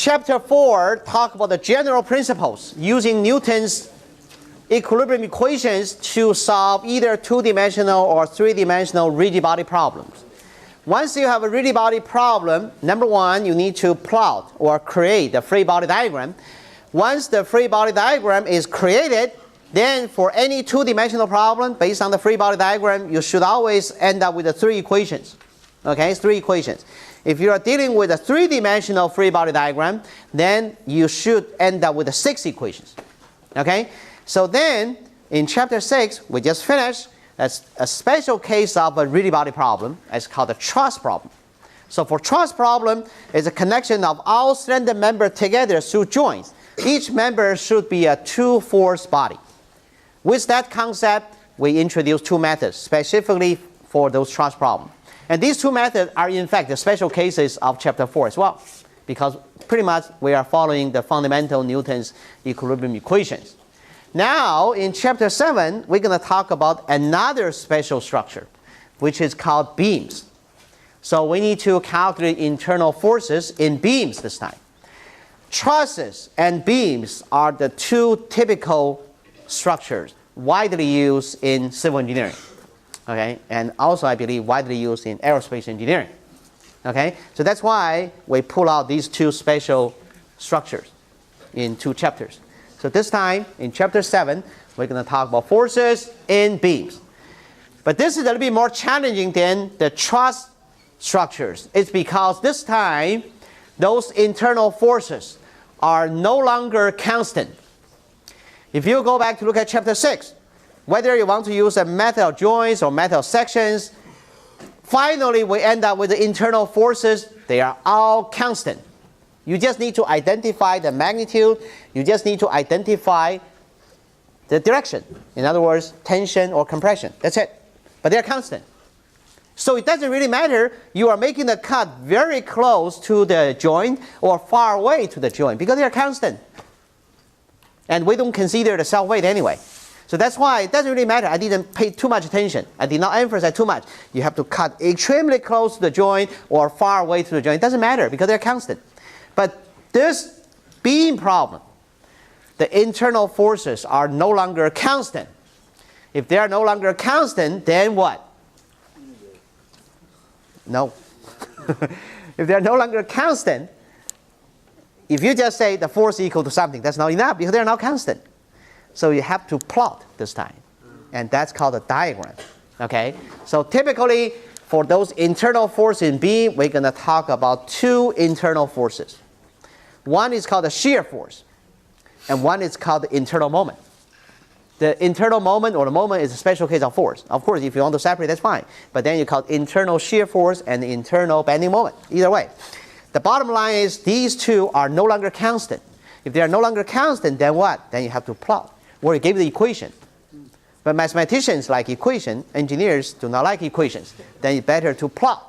Chapter 4 talk about the general principles using Newton's equilibrium equations to solve either two-dimensional or three-dimensional rigid body problems. Once you have a rigid body problem, number one, you need to plot or create the free body diagram. Once the free body diagram is created, then for any two-dimensional problem based on the free body diagram, you should always end up with the three equations. Okay, three equations. If you are dealing with a three-dimensional free body diagram, then you should end up with the 6 equations. Okay, so then in chapter 6, we just finished. That's a special case of a rigid body problem. It's called the truss problem. So for truss problem, it's a connection of all slender members together through joints. Each member should be a two-force body. With that concept, we introduce 2 methods specifically for those truss problems. And these 2 methods are in fact the special cases of chapter 4 as well, because pretty much we are following the fundamental Newton's equilibrium equations. Now in chapter 7, we're going to talk about another special structure, which is called beams. So we need to calculate internal forces in beams this time. Trusses and beams are the 2 typical structures widely used in civil engineering. Okay, and also I believe widely used in aerospace engineering. Okay, so that's why we pull out these 2 special structures in 2 chapters. So this time in chapter 7, we're going to talk about forces in beams. But this is a little bit more challenging than the truss structures. It's because this time those internal forces are no longer constant. If you go back to look at chapter 6, whether you want to use a method of joints or method of sections, finally we end up with the internal forces. They are all constant. You just need to identify the magnitude. You just need to identify the direction. In other words, tension or compression. That's it. But they're constant. So it doesn't really matter you are making the cut very close to the joint or far away to the joint, because they're constant. And we don't consider the self weight anyway. So that's why it doesn't really matter. I didn't pay too much attention. I did not emphasize too much. You have to cut extremely close to the joint or far away to the joint. It doesn't matter because they're constant. But this beam problem, the internal forces are no longer constant. If they are no longer constant, then what? No. If they are no longer constant, if you just say the force is equal to something, that's not enough because they're not constant. So you have to plot this time, and that's called a diagram. Okay? So typically, for those internal forces in beam, we're going to talk about 2 internal forces. One is called the shear force, and one is called the internal moment. The internal moment or the moment is a special case of force. Of course, if you want to separate, that's fine. But then you call it internal shear force and the internal bending moment. Either way. The bottom line is these 2 are no longer constant. If they are no longer constant, then what? Then you have to plot. Or you give the equation. But mathematicians like equation. Engineers do not like equations. Then it's better to plot.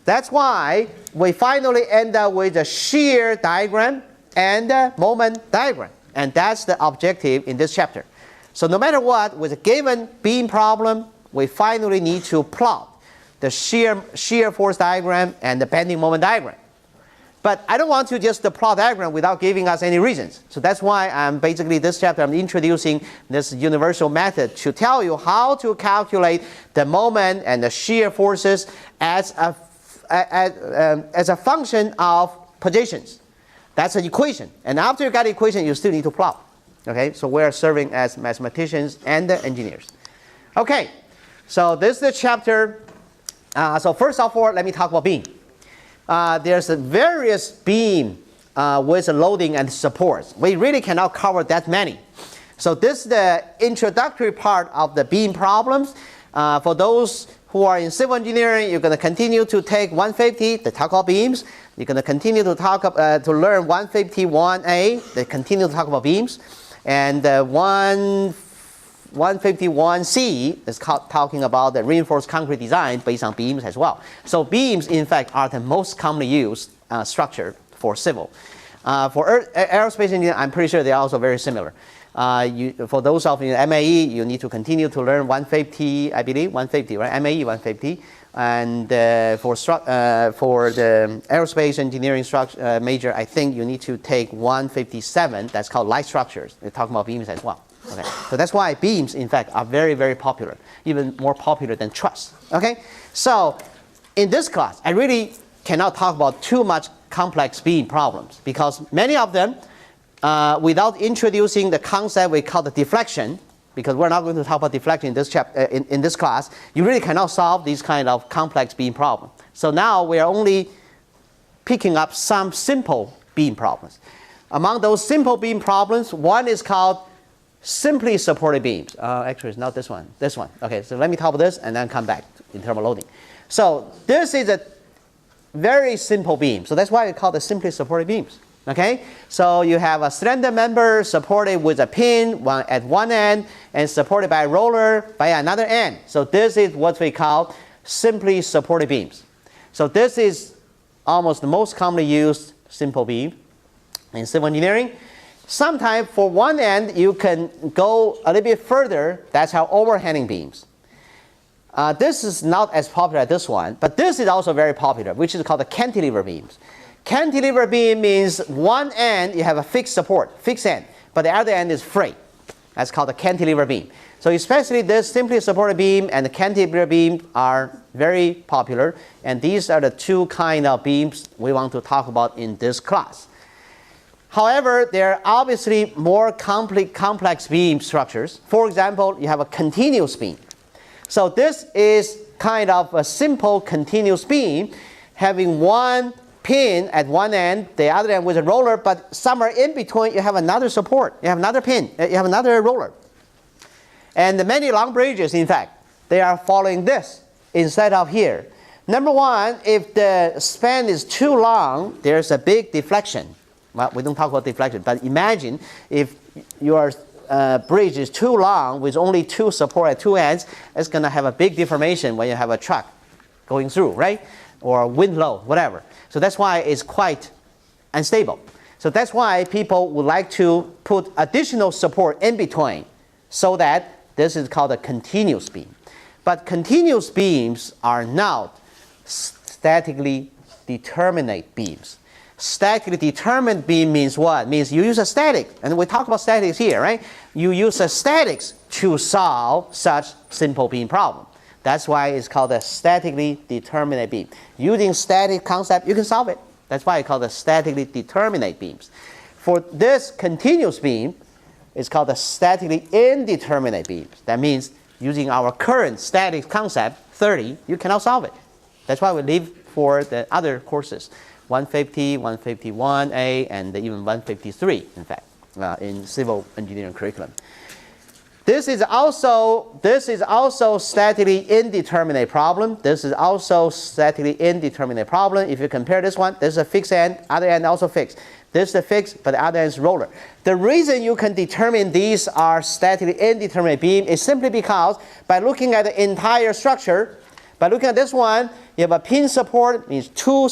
That's why we finally end up with a shear diagram and a moment diagram. And that's the objective in this chapter. So no matter what, with a given beam problem, we finally need to plot the shear force diagram and the bending moment diagram. But I don't want to just plot diagram without giving us any reasons. So that's why I'm basically this chapter I'm introducing this universal method to tell you how to calculate the moment and the shear forces as a function of positions. That's an equation. And after you got the equation, you still need to plot. Okay, so we're serving as mathematicians and engineers. Okay, so this is the chapter. So first of all, let me talk about beam. There's a various beam with loading and supports. We really cannot cover that many. So this is the introductory part of the beam problems. For those who are in civil engineering, you're going to continue to take 150, the talk about beams. You're going to continue to to learn 151A, they continue to talk about beams. And 151C is talking about the reinforced concrete design based on beams as well. So beams, in fact, are the most commonly used structure for civil. For aerospace engineering, I'm pretty sure they're also very similar. For those of you in MAE, you need to continue to learn 150, I believe, 150, right? MAE 150. And for the aerospace engineering major, I think you need to take 157. That's called light structures. We're talking about beams as well. Okay, so that's why beams, in fact, are very, very popular, even more popular than truss. Okay, so in this class, I really cannot talk about too much complex beam problems because many of them, without introducing the concept we call the deflection, because we're not going to talk about deflection in this in this class, you really cannot solve these kind of complex beam problems. So now we are only picking up some simple beam problems. Among those simple beam problems, one is called simply supported beams. Actually, it's not this one. This one. Okay, so let me talk about this and then come back in terms of loading. So this is a very simple beam. So that's why we call it simply supported beams. Okay, so you have a slender member supported with a pin at one end and supported by a roller by another end. So this is what we call simply supported beams. So this is almost the most commonly used simple beam in civil engineering. Sometimes for one end you can go a little bit further. That's how overhanging beams. This is not as popular as this one, but this is also very popular, which is called the cantilever beams. Cantilever beam means one end you have a fixed support, fixed end, but the other end is free. That's called the cantilever beam. So especially this simply supported beam and the cantilever beam are very popular, and these are the two kind of beams we want to talk about in this class. However, there are obviously more complex beam structures. For example, you have a continuous beam. So this is kind of a simple continuous beam having one pin at one end, the other end with a roller, but somewhere in between you have another support, you have another pin, you have another roller. And the many long bridges, in fact, they are following this instead of here. Number one, if the span is too long, there's a big deflection. Well, we don't talk about deflection, but imagine if your bridge is too long with only two support at two ends, it's going to have a big deformation when you have a truck going through, right? Or wind load, whatever. So that's why it's quite unstable. So that's why people would like to put additional support in between so that this is called a continuous beam. But continuous beams are not statically determinate beams. Statically determined beam means what? Means you use a static, and we talk about statics here, right? You use a statics to solve such simple beam problem. That's why it's called a statically determinate beam. Using static concept, you can solve it. That's why it's called a statically determinate beams. For this continuous beam, it's called a statically indeterminate beams. That means using our current static concept, 30, you cannot solve it. That's why we leave for the other courses, 150, 151A, and even 153, in fact, in civil engineering curriculum. This is also statically indeterminate problem. This is also statically indeterminate problem. If you compare this one, this is a fixed end, other end also fixed. This is a fixed, but the other end is roller. The reason you can determine these are statically indeterminate beam is simply because by looking at the entire structure, by looking at this one, you have a pin support, means two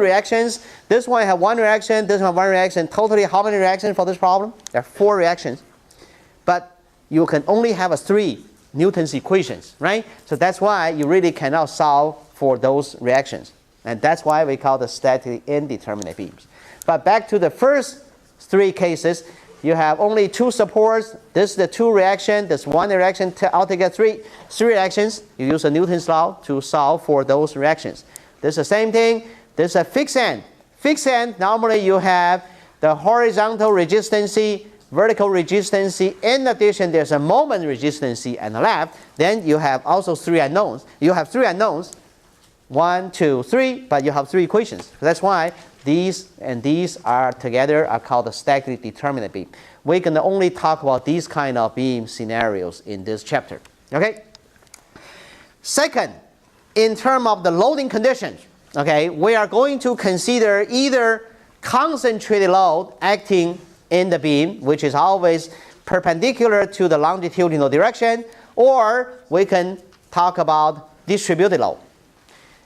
reactions. This one have one reaction, this one one reaction. Totally how many reactions for this problem? There are 4 reactions. But you can only have 3 Newton's equations, right? So that's why you really cannot solve for those reactions. And that's why we call the statically indeterminate beams. But back to the first 3 cases, you have only 2 supports. This is the 2 reaction, this 1 reaction, altogether 3 reactions. You use a Newton's law to solve for those reactions. This is the same thing. This is a fixed end. Fixed end, normally you have the horizontal resistance, vertical resistance. In addition, there's a moment resistance on the left. Then you have also 3 unknowns. You have 3 unknowns, 1, 2, 3, but you have 3 equations. That's why these and these are together are called the statically determinate beam. We can only talk about these kind of beam scenarios in this chapter. Okay. Second, in terms of the loading conditions, okay, we are going to consider either concentrated load acting in the beam, which is always perpendicular to the longitudinal direction, or we can talk about distributed load.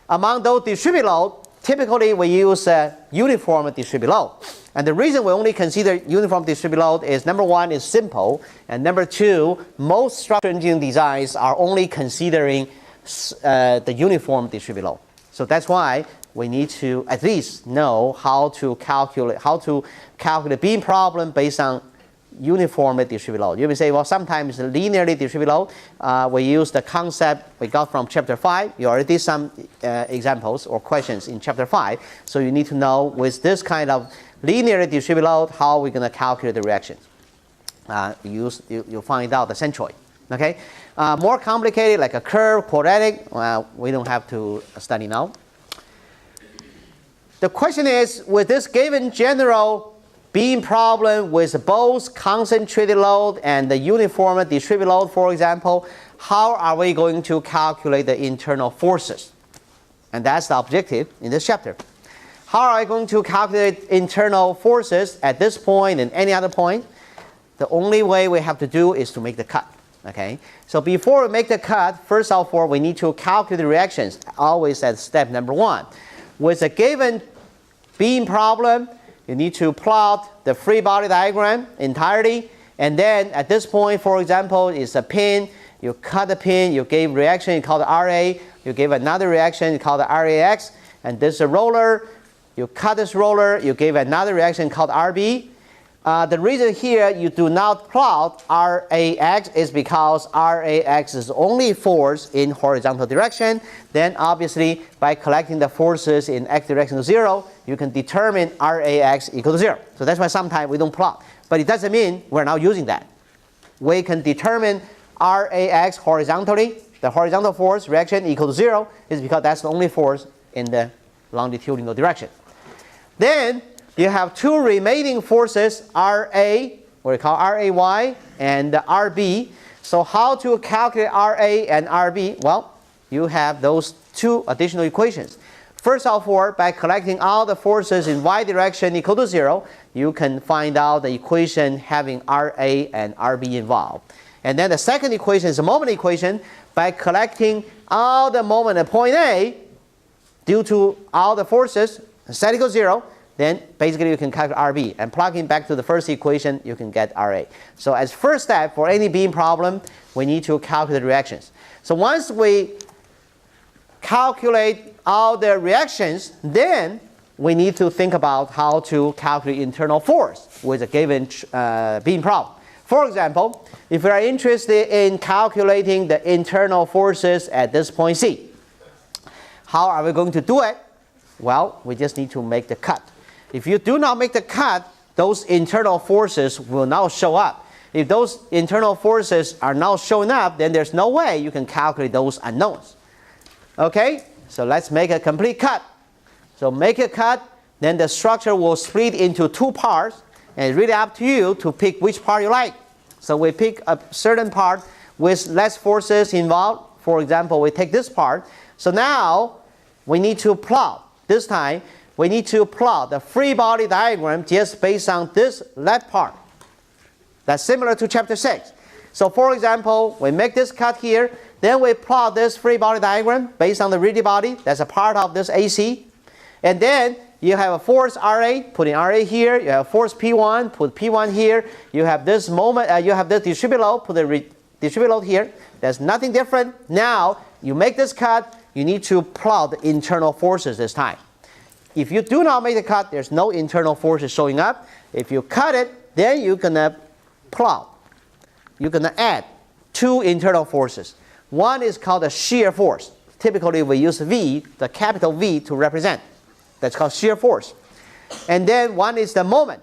Among those distributed load, typically we use a uniform distributed load. And the reason we only consider uniform distributed load is number 1 is simple, and number 2, most structural engineering designs are only considering the uniform distributed load. So that's why we need to at least know how to calculate beam problem based on uniformly distributed load. You may say, well, sometimes linearly distributed load, we use the concept we got from chapter 5. You already did some examples or questions in chapter 5. So you need to know with this kind of linearly distributed load, how we're going to calculate the reactions. You'll find out the centroid. Okay? More complicated, like a curve, quadratic, we don't have to study now. The question is, with this given general beam problem with both concentrated load and the uniform distributed load, for example, how are we going to calculate the internal forces? And that's the objective in this chapter. How are I going to calculate internal forces at this point and any other point? The only way we have to do is to make the cut. Okay? So before we make the cut, first of all, we need to calculate the reactions, always at step number 1. With a given beam problem, you need to plot the free body diagram entirely, and then at this point, for example, is a pin. You cut the pin, you gave reaction, you call it RA, you give another reaction, you call it RAX, and this is a roller. You cut this roller, you give another reaction called RB. The reason here you do not plot RAX is because RAX is only force in horizontal direction. Then obviously by collecting the forces in x direction to 0, you can determine RAX equal to 0. So that's why sometimes we don't plot. But it doesn't mean we're not using that. We can determine RAX horizontally. The horizontal force reaction equal to 0 is because that's the only force in the longitudinal direction. Then you have two remaining forces, RA, what we call RAY, and RB. So how to calculate RA and RB? Well, you have those two additional equations. First of all, by collecting all the forces in y direction equal to 0, you can find out the equation having RA and RB involved. And then the second equation is the moment equation. By collecting all the moment at point A, due to all the forces, set equal to 0, then basically you can calculate RB. And plugging back to the first equation, you can get RA. So as first step for any beam problem, we need to calculate the reactions. So once we calculate all the reactions, then we need to think about how to calculate internal force with a given beam problem. For example, if we are interested in calculating the internal forces at this point C, how are we going to do it? Well, we just need to make the cut. If you do not make the cut, those internal forces will not show up. If those internal forces are not showing up, then there's no way you can calculate those unknowns. Okay, so let's make a complete cut. So make a cut, then the structure will split into two parts, and it's really up to you to pick which part you like. So we pick a certain part with less forces involved. For example, we take this part. So now we need to plot. This time, we need to plot the free body diagram just based on this left part. That's similar to chapter 6. So for example, we make this cut here, then we plot this free body diagram based on the rigid body. That's a part of this AC. And then you have a force RA, put in RA here. You have force P1, put P1 here. You have this moment, you have this distributed load, put the distributed load here. There's nothing different. Now, you make this cut, you need to plot the internal forces this time. If you do not make the cut, there's no internal forces showing up. If you cut it, then you're going to plot. You're going to add two internal forces. One is called the shear force. Typically, we use V, the capital V, to represent. That's called shear force. And then one is the moment.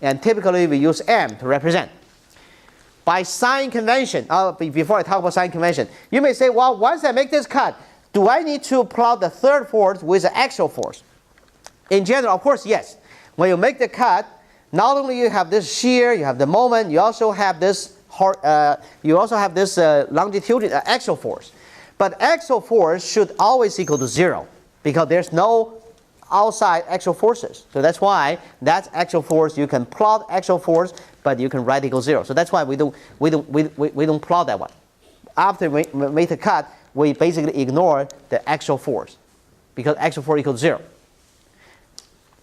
And typically, we use M to represent. By sign convention, before I talk about sign convention, you may say, well, once I make this cut, do I need to plot the third force with the axial force? In general, of course, yes. When you make the cut, not only you have this shear, you have the moment, you also have this longitudinal axial force. But axial force should always equal to 0 because there's no outside axial forces. So that's why that's axial force. You can plot axial force, but you can write equal 0. So that's why we don't plot that one. After we make the cut, we basically ignore the axial force because axial force equals 0.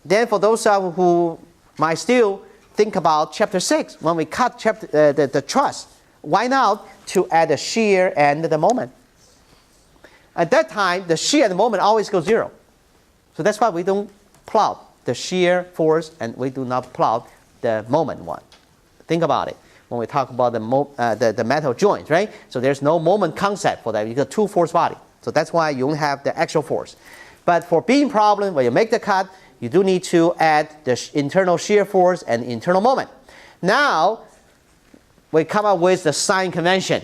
Then for those who might still think about chapter 6, when we cut the truss, why not to add the shear and the moment? At that time, the shear at the moment always goes 0. So that's why we don't plot the shear force and we do not plot the moment one. Think about it when we talk about the metal joints, right? So there's no moment concept for that. You got two force body. So that's why you only have the actual force. But for beam problem, when you make the cut, you do need to add the internal shear force and internal moment. Now, we come up with the sign convention.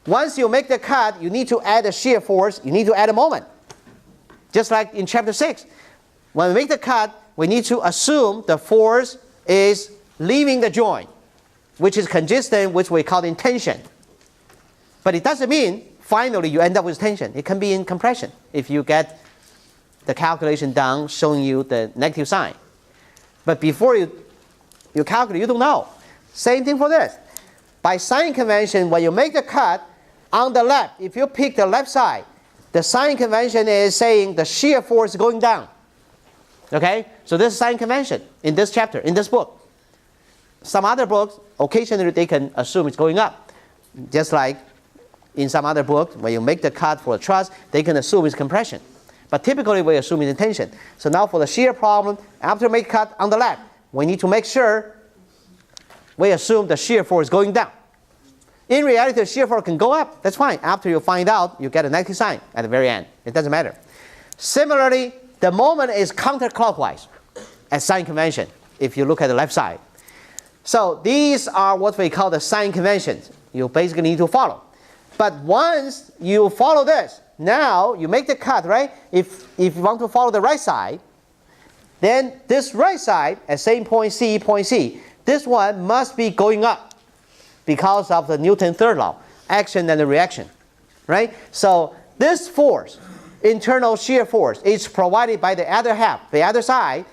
Once you make the cut, you need to add a shear force, you need to add a moment. Just like in chapter 6. When we make the cut, we need to assume the force is leaving the joint, which is consistent with what we call in tension. But it doesn't mean finally you end up with tension. It can be in compression if you get the calculation done showing you the negative sign. But before you calculate, you don't know. Same thing for this. By sign convention, when you make the cut on the left, if you pick the left side, the sign convention is saying the shear force is going down. Okay? So this is sign convention in this chapter, in this book. Some other books, occasionally they can assume it's going up. Just like in some other books, when you make the cut for a truss, they can assume it's compression. But typically we assume it's tension. So now for the shear problem, after make cut on the left, we need to make sure we assume the shear force is going down. In reality, the shear force can go up. That's fine. After you find out, you get a negative sign at the very end. It doesn't matter. Similarly, the moment is counterclockwise as sign convention if you look at the left side. So these are what we call the sign conventions. You basically need to follow. But once you follow this, now you make the cut, right? If you want to follow the right side, then this right side at same point C, this one must be going up because of the Newton's third law, action and the reaction, right? So this force, internal shear force, is provided by the other half, the other side,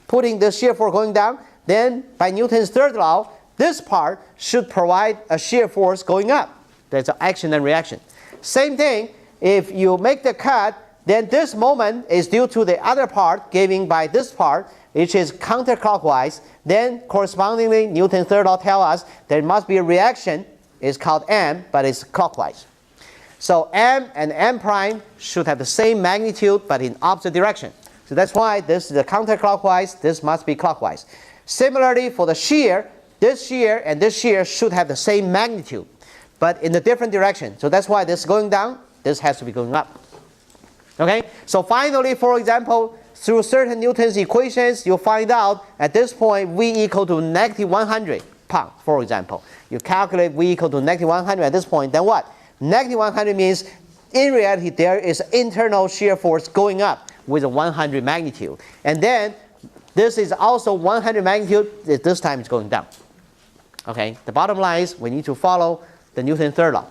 putting the shear force going down. Then by Newton's third law, this part should provide a shear force going up. That's action and reaction. Same thing, if you make the cut, then this moment is due to the other part given by this part, which is counterclockwise. Then correspondingly, Newton's third law tells us there must be a reaction. It's called M, but it's clockwise. So M and M prime should have the same magnitude, but in opposite direction. So that's why this is the counterclockwise, this must be clockwise. Similarly, for the shear, this shear and this shear should have the same magnitude, but in a different direction. So that's why this is going down, this has to be going up. Okay? So finally, for example, through certain Newton's equations, you find out at this point V equal to negative 100 pounds, for example. You calculate V equal to negative 100 at this point, then what? Negative 100 means in reality there is internal shear force going up with a 100 magnitude. And then this is also 100 magnitude, this time it's going down. Okay? The bottom line is we need to follow the Newton's third law.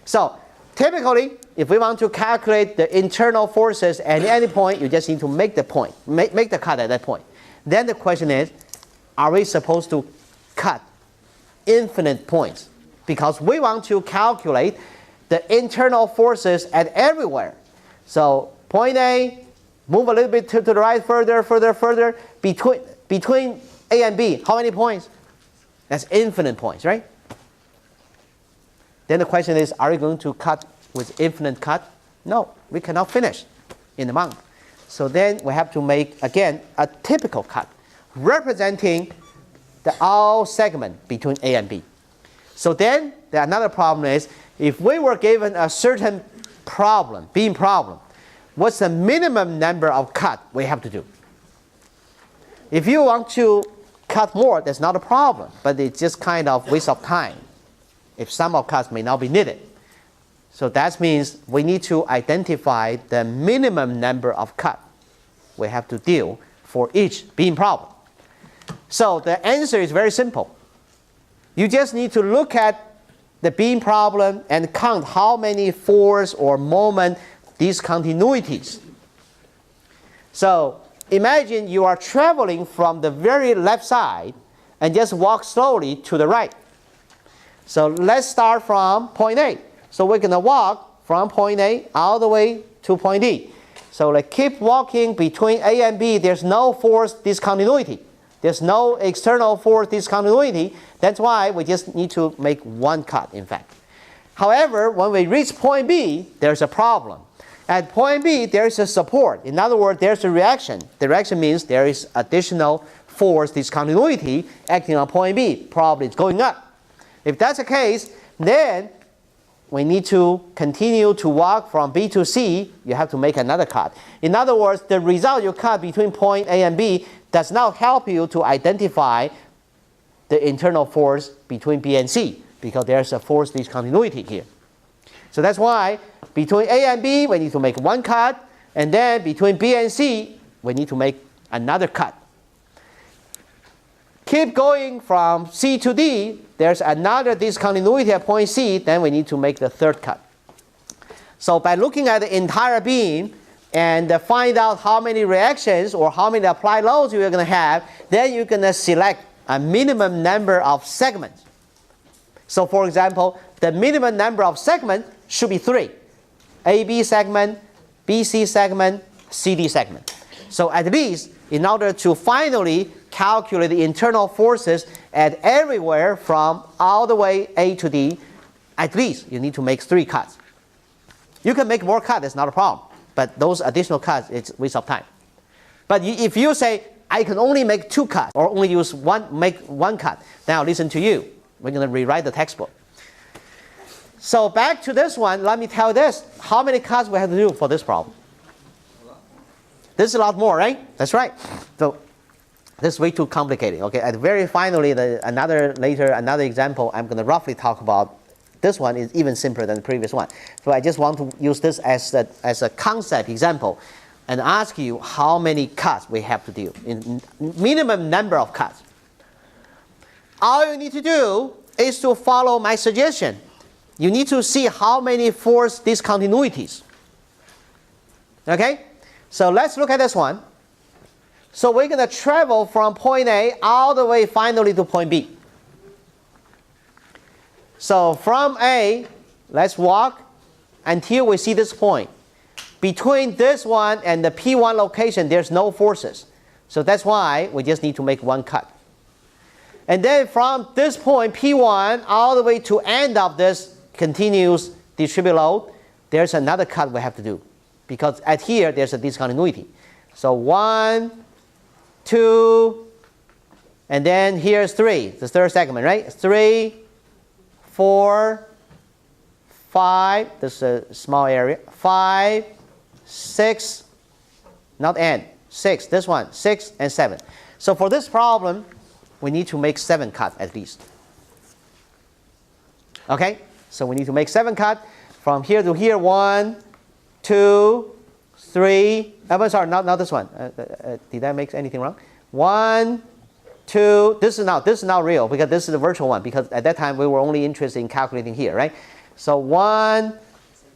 So typically, if we want to calculate the internal forces at any point, you just need to make the point, make the cut at that point. Then the question is, are we supposed to cut infinite points? Because we want to calculate the internal forces at everywhere. So point A, move a little bit to the right, further, between A and B, how many points? That's infinite points, right? Then the question is, are we going to cut with infinite cut? No, we cannot finish in a month. So then we have to make, again, a typical cut, representing the all segment between A and B. So then, another problem is, if we were given a certain problem, beam problem, what's the minimum number of cut we have to do? If you want to cut more, that's not a problem, but it's just kind of waste of time if some of cuts may not be needed. So that means we need to identify the minimum number of cuts we have to deal for each beam problem. So the answer is very simple. You just need to look at the beam problem and count how many force or moment discontinuities. So imagine you are traveling from the very left side and just walk slowly to the right. So let's start from point A. So we're going to walk from point A all the way to point D. So let's keep walking between A and B. There's no force discontinuity. There's no external force discontinuity. That's why we just need to make one cut, in fact. However, when we reach point B, there's a problem. At point B, there is a support. In other words, there's a reaction. The reaction means there is additional force discontinuity acting on point B. Probably it's going up. If that's the case, then we need to continue to walk from B to C. You have to make another cut. In other words, the result you cut between point A and B does not help you to identify the internal force between B and C, because there's a force discontinuity here. So that's why between A and B, we need to make one cut, and then between B and C, we need to make another cut. Keep going from C to D, there's another discontinuity at point C, then we need to make the third cut. So by looking at the entire beam and find out how many reactions or how many applied loads you're going to have, then you're going to select a minimum number of segments. So for example, the minimum number of segments should be 3. AB segment, BC segment, CD segment. So at least in order to finally calculate the internal forces at everywhere from all the way A to D, at least you need to make 3 cuts. You can make more cuts, it's not a problem. But those additional cuts, it's a waste of time. But if you say, I can only make 2 cuts or only make one cut, now listen to you. We're going to rewrite the textbook. So back to this one, let me tell you this. How many cuts we have to do for this problem? This is a lot more, right? That's right. So this is way too complicated. Okay, and very finally, another example, I'm going to roughly talk about. This one is even simpler than the previous one. So I just want to use this as a concept example and ask you how many cuts we have to do, in minimum number of cuts. All you need to do is to follow my suggestion. You need to see how many force discontinuities. Okay? So let's look at this one. So we're going to travel from point A all the way finally to point B. So from A, let's walk until we see this point. Between this one and the P1 location, there's no forces. So that's why we just need to make one cut. And then from this point, P1, all the way to end of this continuous distributed load, there's another cut we have to do. Because at here, there's a discontinuity. So 1, 2, and then here's 3, the third segment, right? 3, 4, 5, this is a small area, 5, 6, not end, 6, this one, 6 and 7. So for this problem, we need to make 7 cuts at least. Okay? So we need to make 7 cuts from here to here. 1, 2, 3. I'm sorry, not this one. Did I make anything wrong? 1, 2. This is not real because this is the virtual one, because at that time we were only interested in calculating here, right? So 1,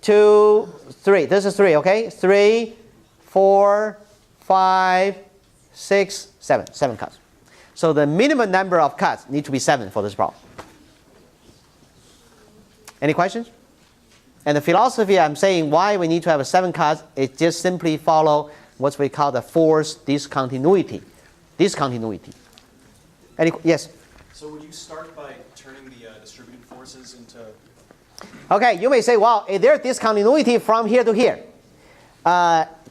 2, 3. This is 3, okay? 3, 4, 5, 6, 7. 7 cuts. So the minimum number of cuts need to be 7 for this problem. Any questions? And the philosophy I'm saying why we need to have 7 cuts is just simply follow what we call the force discontinuity. Yes? So would you start by turning the distributed forces into... Okay, you may say, well, is there discontinuity from here to here?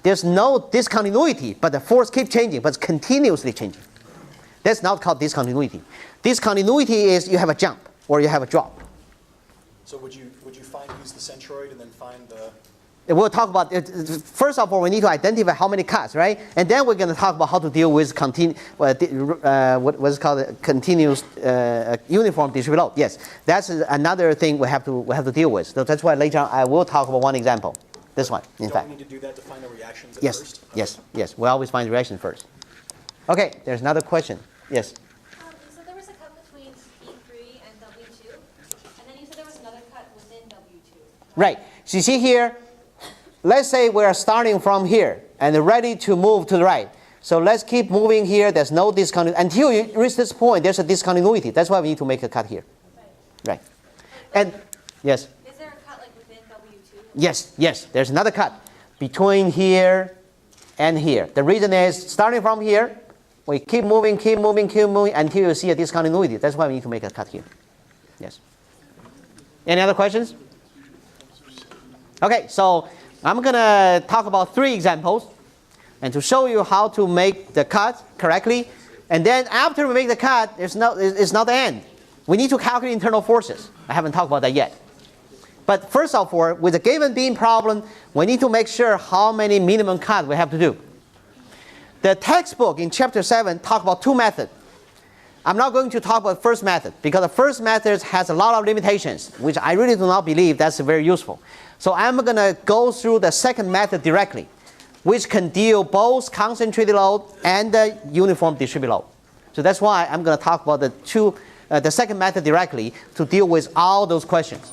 There's no discontinuity, but the force keeps changing, but it's continuously changing. That's not called discontinuity. Discontinuity is you have a jump or you have a drop. So would you use the centroid and then find the... We'll talk about it. First of all, we need to identify how many cuts, right? And then we're going to talk about how to deal with what's called continuous uniform distributed load. Yes, that's another thing we have to deal with. So that's why later on I will talk about one example. This one, in fact. Do we need to do that to find the reactions at yes, first? Yes, yes. We always find the reaction first. Okay, there's another question. Yes. So there was a cut between E3 and W2, and then you said there was another cut within W2. Right. So you see here, let's say we're starting from here and ready to move to the right. So let's keep moving here. There's no discontinuity. Until you reach this point, there's a discontinuity. That's why we need to make a cut here. Right. And, yes? Is there a cut like within W2? Yes, yes. There's another cut between here and here. The reason is, starting from here, we keep moving until you see a discontinuity. That's why we need to make a cut here. Yes. Any other questions? Okay, so I'm going to talk about 3 examples and to show you how to make the cut correctly. And then after we make the cut, it's not the end. We need to calculate internal forces. I haven't talked about that yet. But first of all, with a given beam problem, we need to make sure how many minimum cuts we have to do. The textbook in chapter 7 talk about 2 methods. I'm not going to talk about the first method because the first method has a lot of limitations, which I really do not believe that's very useful. So I'm going to go through the second method directly, which can deal both concentrated load and the uniform distributed load. So that's why I'm going to talk about the second method directly to deal with all those questions.